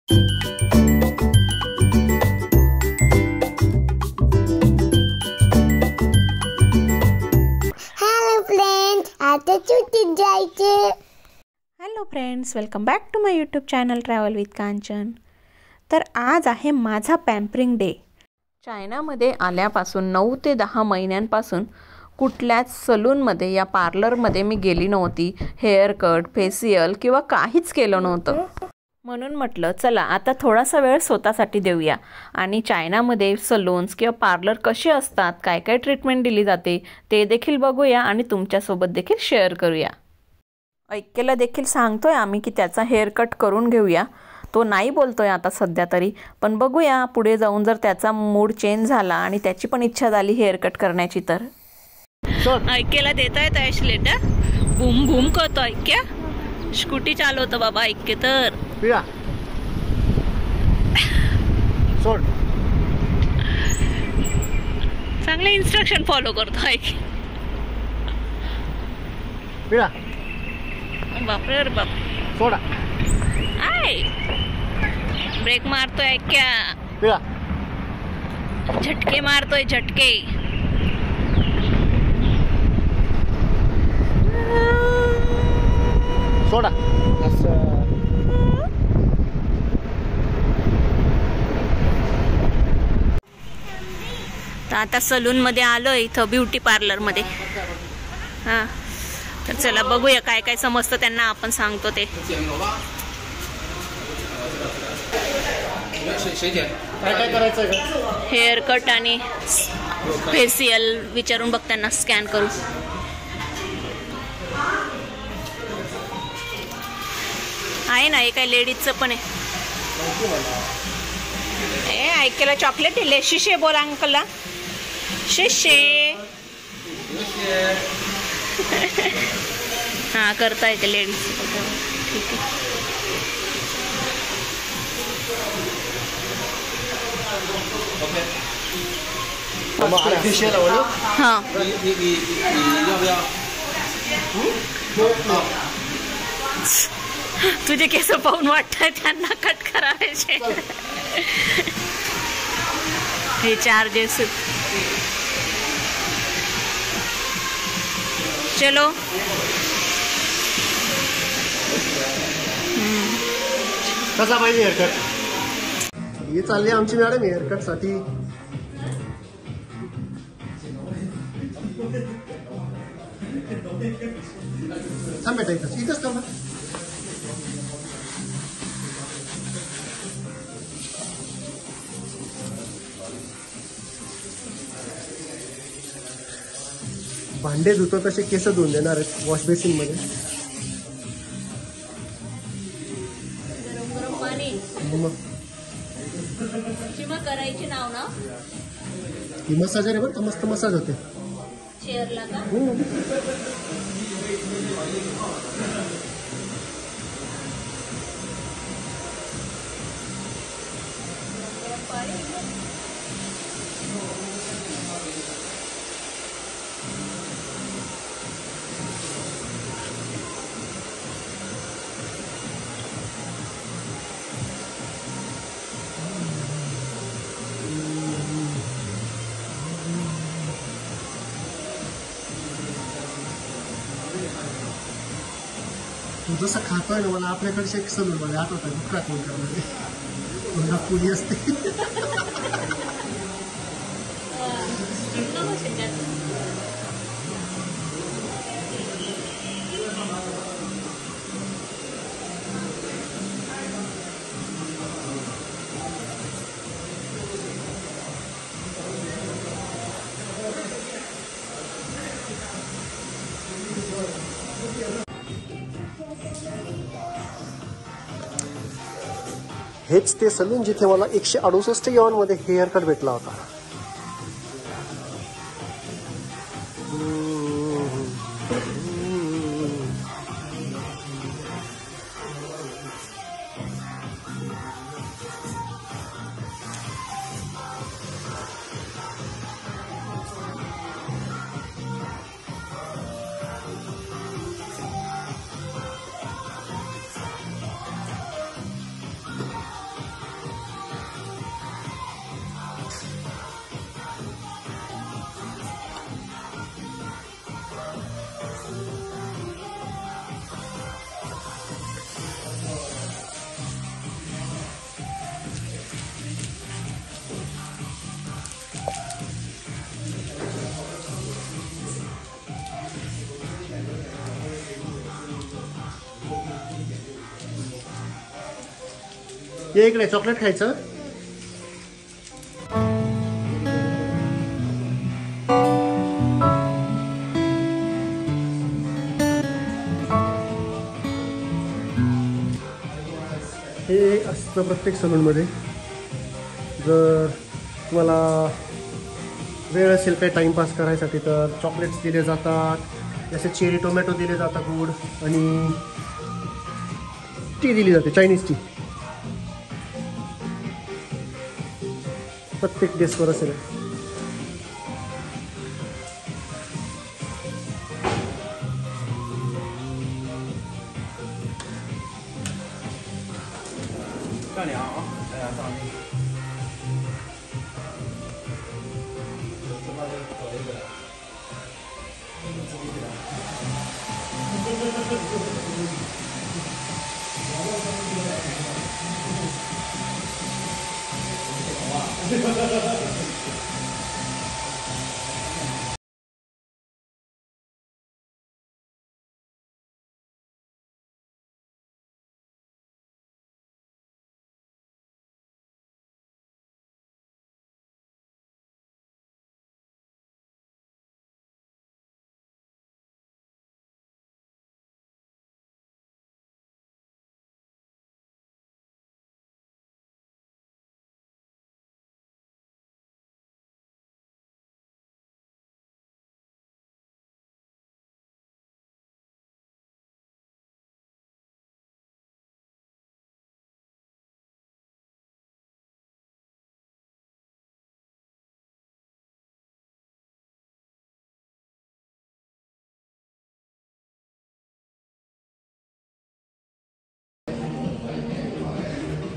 Hello friends, welcome back to my YouTube channel travel with Kanchan. तर आज आहे माझा पॅम्परिंग डे। चायनामध्ये आल्यापासून 9 ते 10 महिन्यांपासून कुठल्याच सलूनमध्ये या पार्लरमध्ये मी गेली नव्हती। हेअर कट, फेशियल किंवा काहीच केलं नव्हतं। म्हणून म्हटलं चला आता थोडासा वेळ स्वतःसाठी देऊया आणि चायनामध्ये सलून्स किंवा पार्लर कसे असतात, काय काय ट्रीटमेंट दिली जाते ते देखील बघूया आणि तुमच्यासोबत देखील शेअर करूया। ऐक्यला देखील सांगतोय आम्ही की त्याचा हेअर कट करून घेऊया। तो नाही बोलतोय आता सध्या तरी, पण बघूया पुढे जाऊन जर त्याचा मूड चेंज झाला आणि त्याची पण इच्छा झाली हेअर कट करण्याची तर। ऐक्यला देता येत ॲशलेट बूम बूम करतो ऐक्य। स्कूटी चालवतो बाबा ऐक्य तर। सोड, चांगले इन्स्ट्रक्शन फॉलो करतो ऐक्य। बापरे रे बाप, सोडा। आय ब्रेक मारतोय ऐक्या, झटके मारतोय झटके। सोडा। तर आता सलून मध्ये आलोय, इथं ब्युटी पार्लर मध्ये। हा तर चला बघूया काय काय समजतं त्यांना, आपण सांगतो ते। काय करायचं? हेअर कट आणि फेशियल विचारून बघ त्यांना, स्कॅन करू। आहे ना, हे काय लेडीजचं पण आहे। ए ऐकेला चॉकलेट दिले, शिशे बोल अंकलला, शिशे। हा करता येते लेडीज, ठीक आहे। हाँ तुझे केस पाहून वाटतंय त्यांना कट करायचे। हे चार्जेस। चलो कसा पाहिजे हेअरकट? ही चालली आमची मॅडम हेअरकट साठी। थांब बेटा, इथंच थांब। भांडे धुतो तसे केस धुवून देणार आहेत वॉश बेसिन मध्ये। गरम पाणी करायची नाव ना, ही मसाजर आहे बरं का, मस्त मसाज होते चेअरला का। तू जसं खातोय ना, मला आपल्याकडचे एक सलून मध्ये आठवत आहे, दुखरा कोण करणार पुन्हा पुडी असते। हेच ते सलून जिथे मला 168 युआन मध्ये हेअर कट भेटला होता। ये इकडे चॉकलेट खायचं. हे असतं प्रत्येक सलूनमध्ये. जर तुम्हाला वेळ असेल काही टाईमपास करायसाठी तर चॉकलेट्स दिले जातात, जसे चेरी टोमॅटो दिले जातात गोड, आणि टी दिली जाते, चायनीज टी. प्रत्येक डेस्कवर असेल.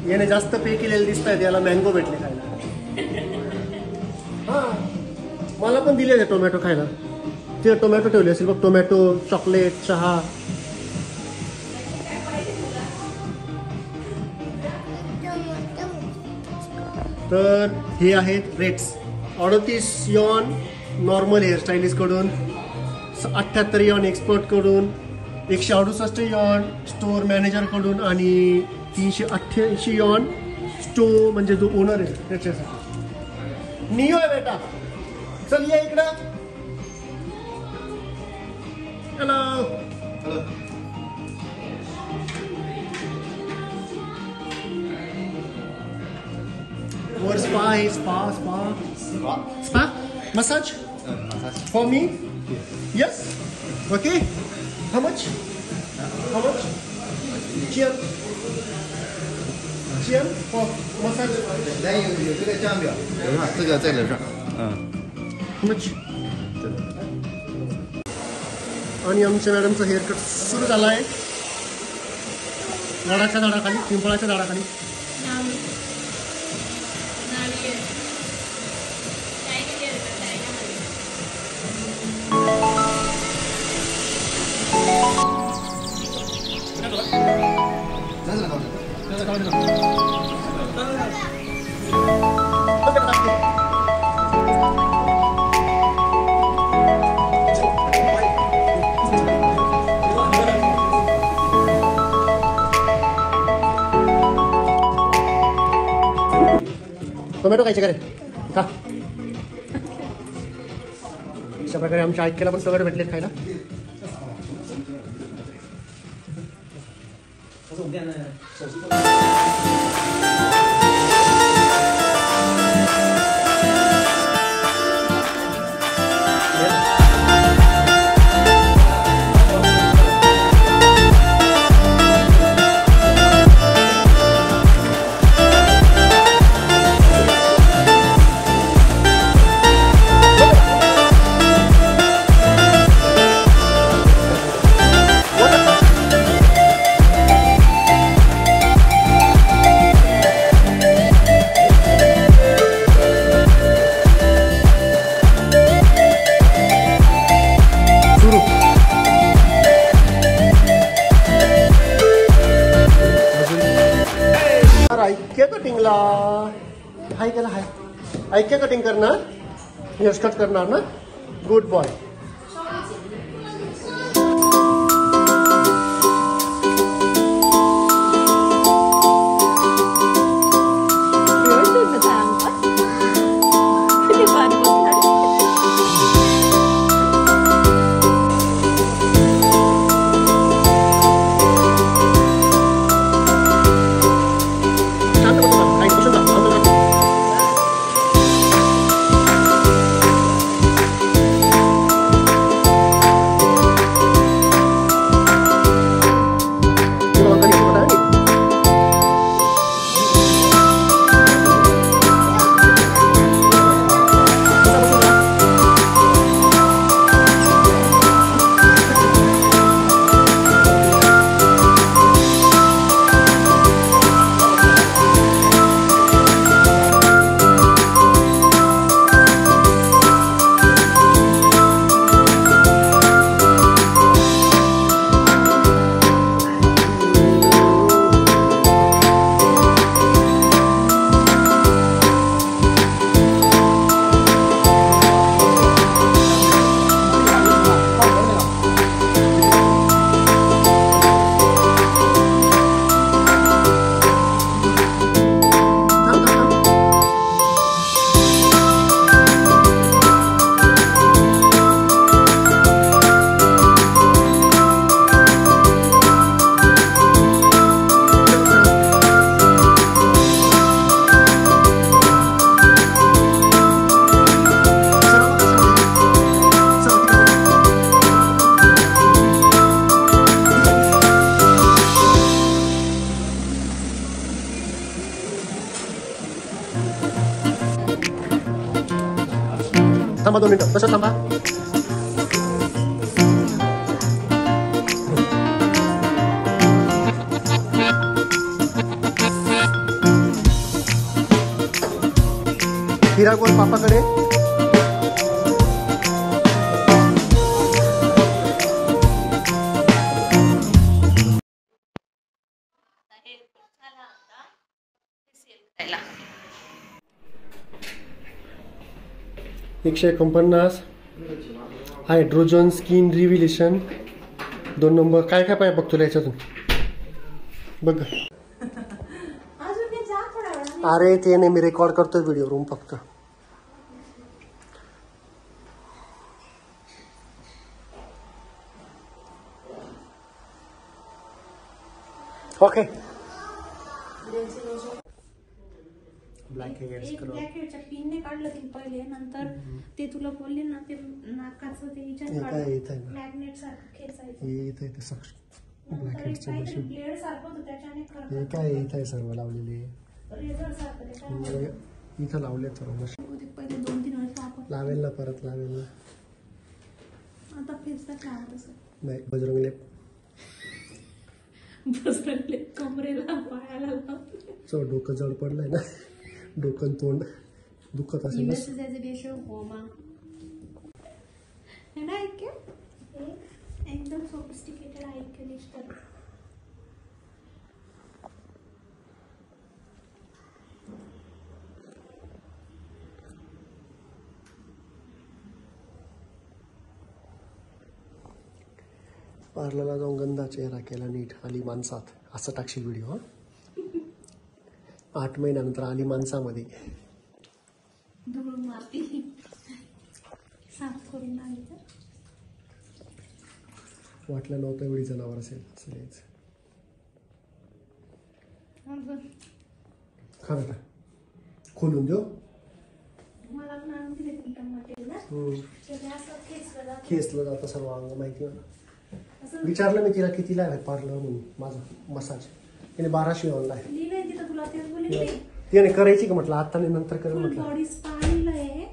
याने जास्त पे केलेले दिसत आहेत. याला मँगो भेटले खायला. हां, मला पण दिले टोमॅटो खायला. ते टोमॅटो ठेवले असेल बघ, टोमॅटो, चॉकलेट, चहा. तर हे आहेत रेट्स. 38 यॉन नॉर्मल हेअरस्टाईलिस्ट कडून, 78 यॉन एक्सपर्ट कडून, 168 यॉन स्टोर मॅनेजर कडून, आणि 388 यॉन स्टोर म्हणजे जो ओनर आहे त्याच्यासाठी. नियो आहे बेटा, चल ये इकडं. हॅलो. वर स्पा आहे. Spa massage for me. Yes, okay. How much? Cheers. for massage. 来有这个酱表，这个在楼上。How much? आणि आमच्या मॅडमचं हेअरकट सुरू झाला आहे. झाडाच्या झाडाखाली, पिंपळाच्या झाडाखाली. टोमॅटो खायचे का रे? का अशा प्रकारे आमच्या ऐक्याला पण टोमॅटो भेटलेत खायला. ऐक्य कटिंगला हाय केला. हाय ऐक्य कटिंग करणार, हेअर कट करणार ना. Good boy. थांबा 2 मिनिटं, कसं थांबा. हिरा गोल पापाकडे. एकशे 49 हायड्रोजन स्किन रिव्हिलेशन 2 नंबर. काय काय पाहिजे बघ तुला याच्यातून बघ. अरे ते नाही, मी रेकॉर्ड करतोय व्हिडिओ रूम फक्त. ओके. ब्लॅक हेडच्या पिनने काढलं ते पहिले, नंतर ते तुला बोलले ना ते नाकाचं ते मॅग्नेट सारखं खेचायचं. ब्लॅक हेडचं मशीन ब्लेड सारखं होतं त्याच्याने हे काय इथं आहे सर्व लावलेले. रेझर सारखं इथं लावले सर्व मशीन. पहिले 2-3 वेळेस वापर लावेल ना, परत लावेल ना. आता फेसपॅक लावत नाही, बजरंग लेप. कमरेला पायाला लावतो. डोकं जड पडलंय ना, डोकं तोंड दुखत असेल. एकदम सोफिस्टिकेटेड ऐक्य दिसतात. पार्लरला जाऊन गंदा चेहरा केला नीट, आली माणसात असं टाकशील व्हिडिओ. 8 महिन्यानंतर आली माणसामध्ये. धूळ माती साफ करून आली तर वाटलं नव्हतं एवढी जनावर असेल. असं द्यायचं. खा बेटा, खोलून देऊ. मला पण आणून दिले टमाटे ना, खेचलं जातं सर्व अंग, माहिती आहे. विचारलं मी तिला कितीला आहे पार्लर म्हणून माझा मसाज. तिने 1200 ऑनलाय. तिने करायची का म्हटलं, आता नाही नंतर करेल म्हटलं. बॉडी स्पा लिहिलंय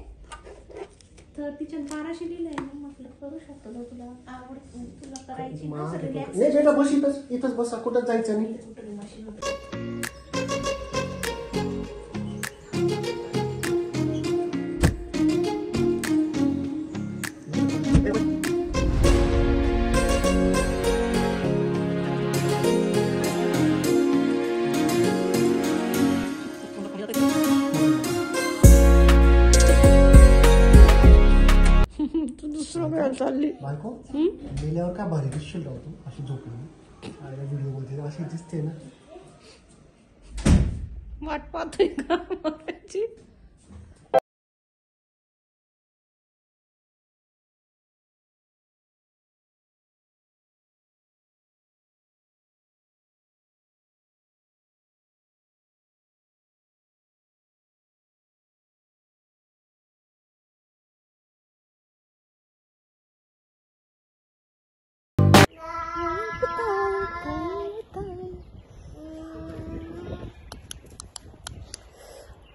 तर तिच्या 1200 लिहिलंय. म्हटलं करू शकतो का, तुला आवड तुला करायची. नाही बेटा बस इथंच बसा, कुठं जायचं नाही. चालली बायको गेल्यावर काय भारी दिसशील राहतो अशी झोपली. व्हिडिओ मध्ये अशी दिसते ना. वाट पाहतोय का त्याची.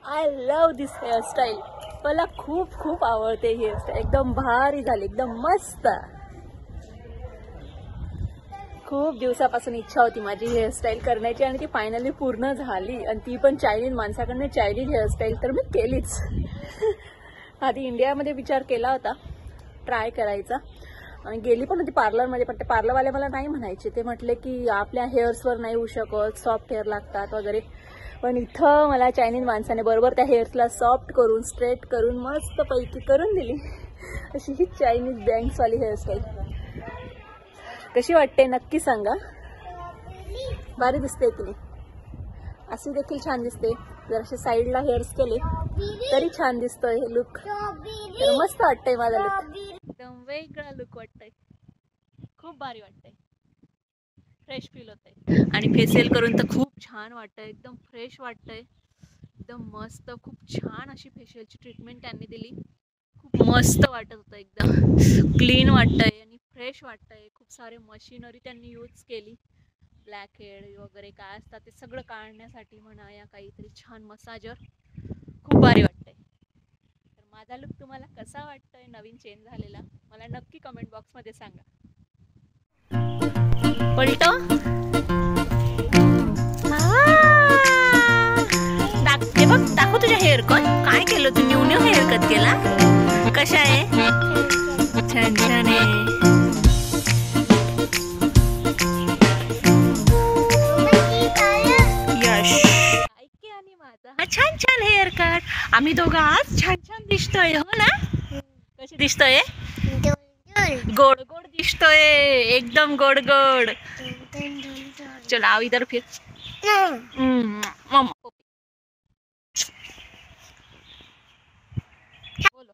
I love this hairstyle. मला खूप खूप आवडते हेअरस्टाईल. एकदम भारी झाली, एकदम मस्त. खूप दिवसापासून इच्छा होती माझी हेअरस्टाईल करण्याची आणि ती फायनली पूर्ण झाली. आणि ती पण चायनीज माणसाकडनं चायनीज हेअरस्टाईल तर मी केलीच. आधी इंडियामध्ये विचार केला होता ट्राय करायचा आणि गेली पण होती पार्लरमध्ये, पण ते पार्लरवाले मला नाही म्हणायचे. ते म्हटले की आपल्या हेअर्सवर नाही होऊ शकत, सॉफ्ट हेअर लागतात वगैरे. पण इथं मला चायनीज माणसाने बरोबर त्या हेअर्सला सॉफ्ट करून स्ट्रेट करून मस्त पैकी करून दिली. अशी ही चायनीज बँक्सवाली हेअरस्टाईल. कशी वाटते नक्की सांगा. भारी दिसते की नाही. अशी देखील छान दिसते. जर असे साईडला हेअर्स केले तरी छान दिसतोय हे लुक. तर मस्त वाटतंय माझा लुक. एकदम वेगळा लुक वाटतंय. खूप भारी वाटतंय. फ्रेश फील होतंय. आणि फेशियल करून तर खूप छान वाटतंय. एकदम फ्रेश वाटतंय. एकदम मस्त. खूप छान अशी फेशियलची ट्रीटमेंट त्यांनी दिली. खूप मस्त वाटत होतं. एकदम क्लीन वाटतंय आणि फ्रेश वाटतंय. खूप सारे मशिनरी त्यांनी यूज केली. ब्लॅक हेड वगैरे काय असतात ते सगळं काढण्यासाठी म्हणा या काहीतरी छान मसाजर. माझा लुक तुम्हाला कसा वाटतोय नवीन चेंज झालेला मला नक्की कमेंट बॉक्स मध्ये सांगा. पलटो हे बघ दाखव तुझ्या हेअर कट काय केलं तू न्यू न्यू हेअर कट केला कशा आहे छान छान आहे. यश ऐके आणि माझा हा छान छान हेअर कट आम्ही दोघं आज छान छान दिसतोय हो ना. कशी दिसतोय गोड गोड दिसतोय एकदम गोड गोड. चल आओ इधर फिर मम्मा बोलो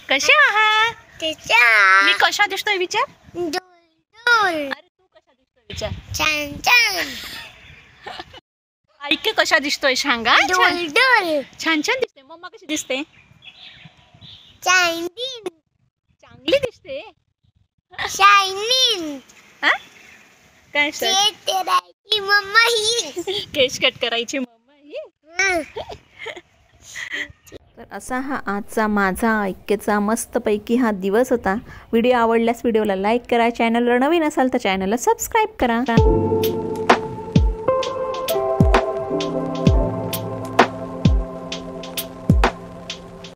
कसे आहात मी कशा दिसतोय विचार. अरे तू कशा दिसतोय विचार. छान छान ऐके कशा दिसतोय सांगा. छान छान दिसते. मम्मा कशी दिसते. चांगली दिसते. शायनिंग काय मम्मा ही केस कट करायची मम्मा ही. तर असा हा आजचा माझा ऐक्यचा मस्तपैकी हा दिवस होता. व्हिडिओ आवडल्यास व्हिडिओला लाईक करा. चॅनलवर नवीन असाल तर चॅनलला सबस्क्राईब करा.